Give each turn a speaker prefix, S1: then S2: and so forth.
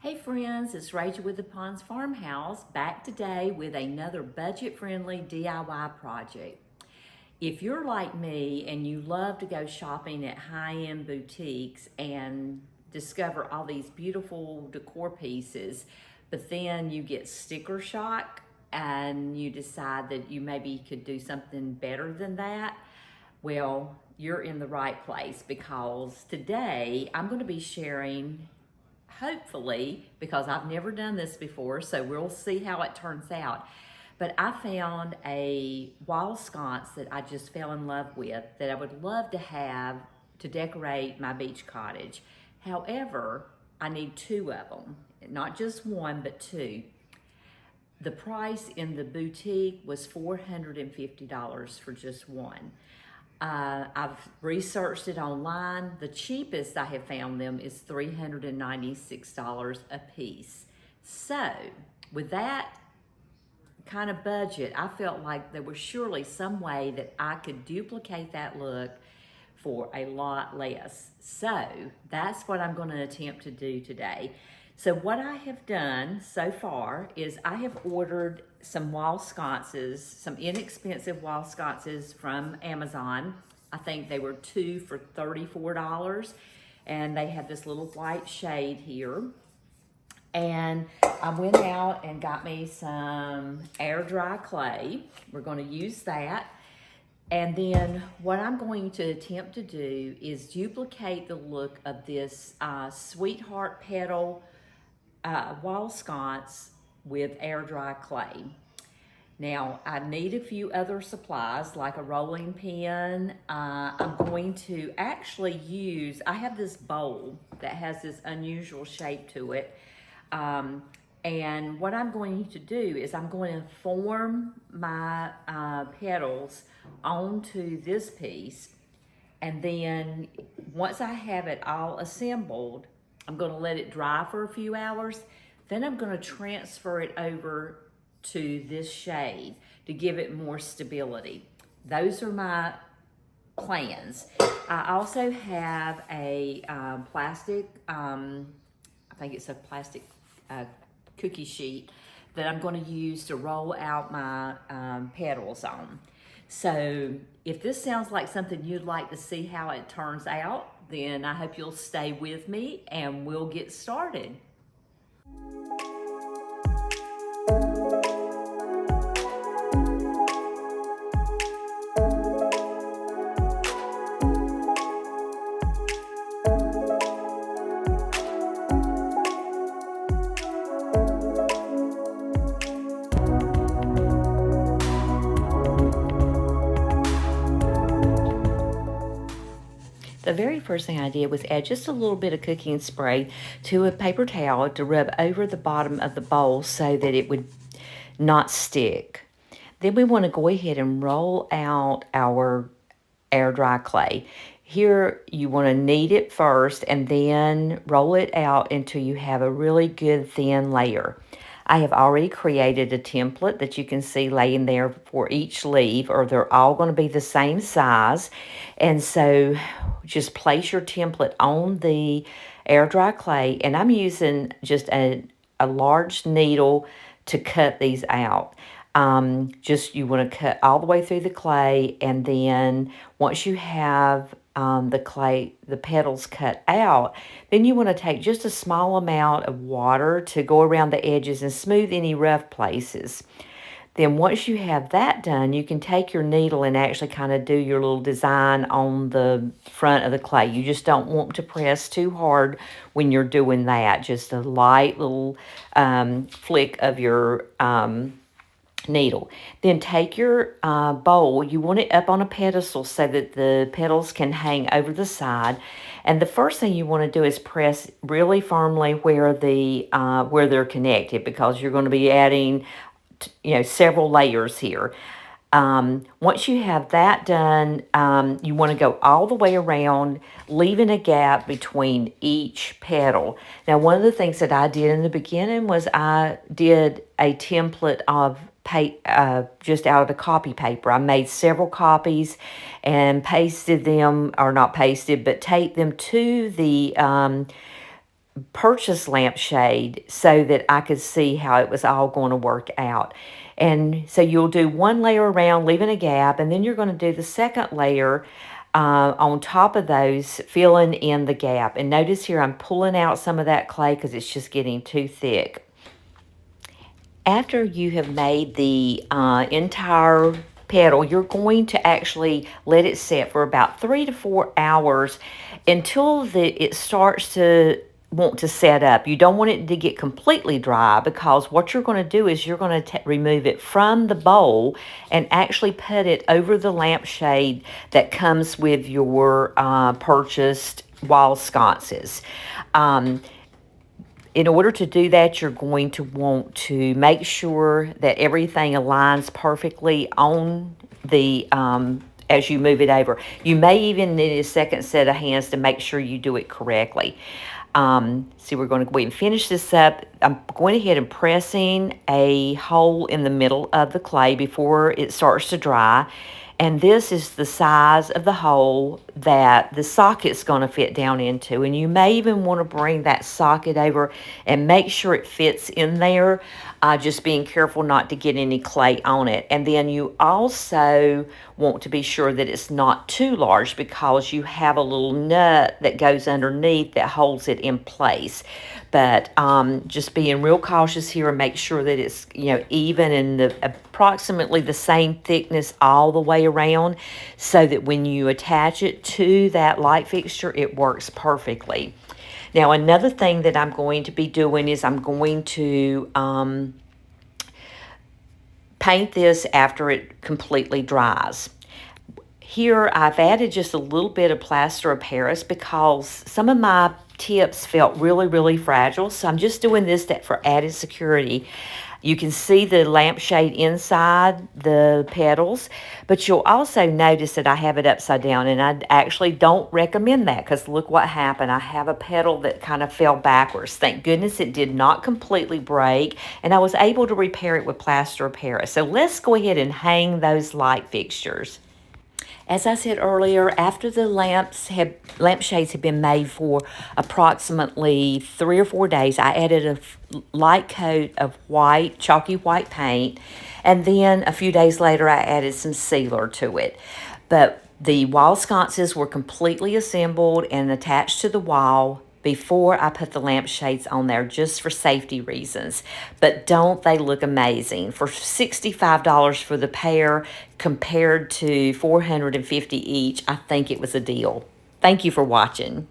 S1: Hey friends, it's Rachel with the Ponds Farmhouse, back today with another budget-friendly DIY project. If you're like me and you love to go shopping at high-end boutiques and discover all these beautiful decor pieces, but then you get sticker shock and you decide that you maybe could do something better than that, well, you're in the right place because today I'm going to be sharing, hopefully, because I've never done this before, so we'll see how it turns out. But I found a wall sconce that I just fell in love with that I would love to have to decorate my beach cottage. However, I need two of them, not just one, but two. The price in the boutique was $450 for just one. I've researched it online. The cheapest I have found them is $396 a piece. So with that kind of budget, I felt like there was surely some way that I could duplicate that look for a lot less. So that's what I'm going to attempt to do today. So what I have done so far is I have ordered some wall sconces, some inexpensive wall sconces from Amazon. I think they were two for $34, and they have this little white shade here. And I went out and got me some air dry clay. We're going to use that. And then what I'm going to attempt to do is duplicate the look of this sweetheart petal wall sconce with air dry clay. Now I need a few other supplies like a rolling pin. I'm going to actually use, I have this bowl that has this unusual shape to it. And what I'm going to do is I'm going to form my petals onto this piece. And then once I have it all assembled, I'm going to let it dry for a few hours. Then I'm going to transfer it over to this shade to give it more stability. Those are my plans. I also have a plastic, I think it's a plastic cookie sheet that I'm going to use to roll out my petals on. So if this sounds like something you'd like to see how it turns out, then I hope you'll stay with me and we'll get started. The very first thing I did was add just a little bit of cooking spray to a paper towel to rub over the bottom of the bowl so that it would not stick. Then we want to go ahead and roll out our air dry clay. Here you want to knead it first and then roll it out until you have a really good thin layer. I have already created a template that you can see laying there for each leaf, or they're all going to be the same size. And so just place your template on the air dry clay, and I'm using just a large needle to cut these out. Just you want to cut all the way through the clay, and then once you have the petals cut out, then you want to take just a small amount of water to go around the edges and smooth any rough places. Then once you have that done, you can take your needle and actually kind of do your little design on the front of the clay. You just don't want to press too hard when you're doing that. Just a light little flick of your needle. Then take your bowl, you want it up on a pedestal so that the petals can hang over the side. And the first thing you want to do is press really firmly where they're connected, because you're going to be adding several layers here. Once you have that done, you want to go all the way around, leaving a gap between each petal. Now, one of the things that I did in the beginning was I did a template of just out of the copy paper. I made several copies and pasted them, or not pasted, but taped them to the purchase Lampshade so that I could see how it was all going to work out. And so you'll do one layer around, leaving a gap, and then you're going to do the second layer on top of those, filling in the gap. And notice here I'm pulling out some of that clay because it's just getting too thick. After you have made the entire petal, you're going to actually let it set for about 3 to 4 hours until it starts to want to set up. You don't want it to get completely dry, because what you're going to do is you're going to remove it from the bowl and actually put it over the lampshade that comes with your purchased wall sconces. In order to do that, you're going to want to make sure that everything aligns perfectly on the as you move it over. You may even need a second set of hands to make sure you do it correctly. See, we're going to go ahead and finish this up. I'm going ahead and pressing a hole in the middle of the clay before it starts to dry. And this is the size of the hole that the socket's going to fit down into. And you may even want to bring that socket over and make sure it fits in there, just being careful not to get any clay on it. And then you also want to be sure that it's not too large, because you have a little nut that goes underneath that holds it in place. But just being real cautious here and make sure that it's, even in the approximately the same thickness all the way around, so that when you attach it to that light fixture, it works perfectly. Now, another thing that I'm going to be doing is I'm going to paint this after it completely dries. Here, I've added just a little bit of plaster of Paris because some of my tips felt really, really fragile. So I'm just doing this for added security. You can see the lampshade inside the petals, but you'll also notice that I have it upside down, and I actually don't recommend that, because look what happened. I have a petal that kind of fell backwards. Thank goodness it did not completely break, and I was able to repair it with plaster of Paris. So let's go ahead and hang those light fixtures. As I said earlier, after the lampshades have been made for approximately 3 or 4 days, I added a light coat of white, chalky white paint, and then a few days later I added some sealer to it. But the wall sconces were completely assembled and attached to the wall before I put the lampshades on there, just for safety reasons. But don't they look amazing? For $65 for the pair compared to $450 each, I think it was a deal. Thank you for watching.